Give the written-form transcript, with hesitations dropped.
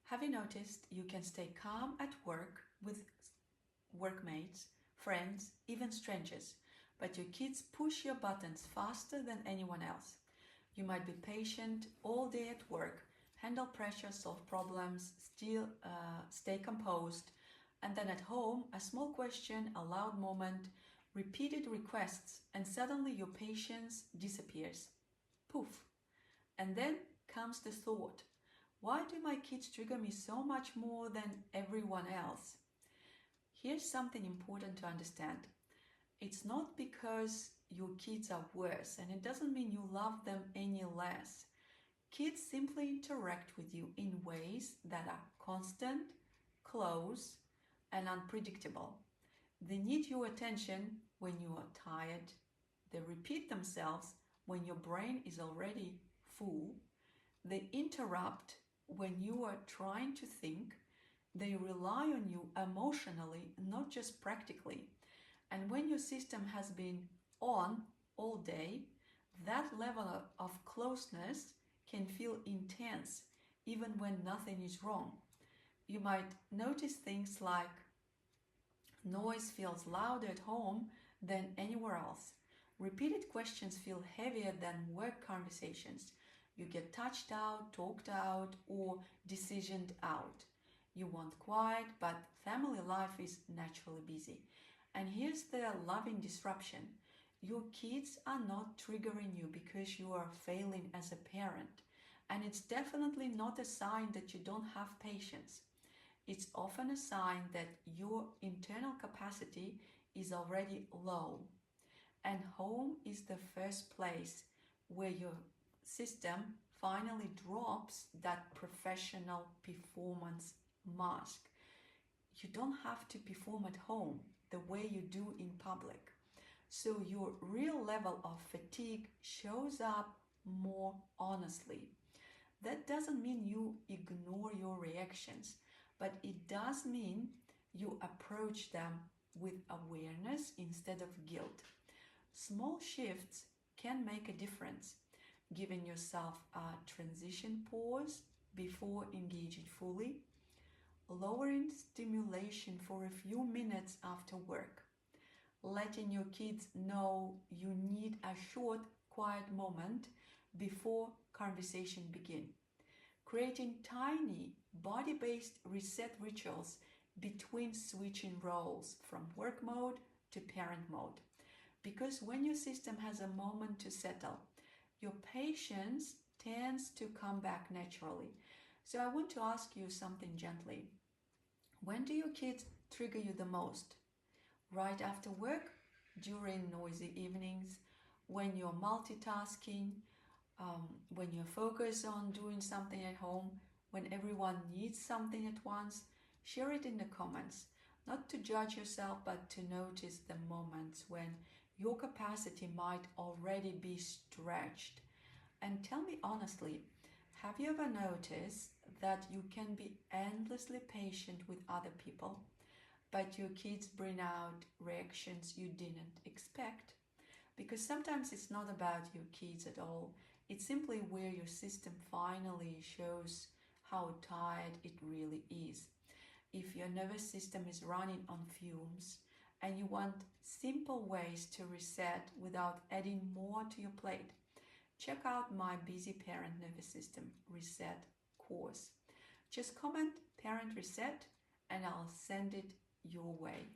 Have you noticed you can stay calm at work with workmates, friends, even strangers, but your kids push your buttons faster than anyone else? You might be patient all day at work, handle pressure, solve problems, still stay composed, and then at home, a small question, a loud moment, repeated requests, and suddenly your patience disappears. Poof! And then comes the thought, why do my kids trigger me so much more than everyone else? Here's something important to understand. It's not because your kids are worse, and it doesn't mean you love them any less. Kids simply interact with you in ways that are constant, close, and unpredictable. They need your attention when you are tired. They repeat themselves when your brain is already full. They interrupt when you are trying to think. They rely on you emotionally, not just practically. And when your system has been on all day, that level of closeness can feel intense, even when nothing is wrong. You might notice things like noise feels louder at home than anywhere else. Repeated questions feel heavier than work conversations. You get touched out, talked out, or decisioned out. You want quiet, but family life is naturally busy. And here's the loving disruption. Your kids are not triggering you because you are failing as a parent. And it's definitely not a sign that you don't have patience. It's often a sign that your internal capacity is already low. And home is the first place where your system finally drops that professional performance mask. You don't have to perform at home the way you do in public. So your real level of fatigue shows up more honestly. That doesn't mean you ignore your reactions, but it does mean you approach them with awareness instead of guilt. Small shifts can make a difference. Giving yourself a transition pause before engaging fully, lowering stimulation for a few minutes after work, letting your kids know you need a short, quiet moment before conversation begin, creating tiny body-based reset rituals between switching roles from work mode to parent mode. Because when your system has a moment to settle, your patience tends to come back naturally. So I want to ask you something gently. When do your kids trigger you the most? Right after work? During noisy evenings? When you're multitasking? When you're focused on doing something at home? When everyone needs something at once? Share it in the comments. Not to judge yourself, but to notice the moments when your capacity might already be stretched. And tell me honestly, have you ever noticed that you can be endlessly patient with other people, but your kids bring out reactions you didn't expect? Because sometimes it's not about your kids at all. It's simply where your system finally shows how tired it really is. If your nervous system is running on fumes and you want simple ways to reset without adding more to your plate, check out my Busy Parent Nervous System Reset course. Just comment Parent Reset and I'll send it your way.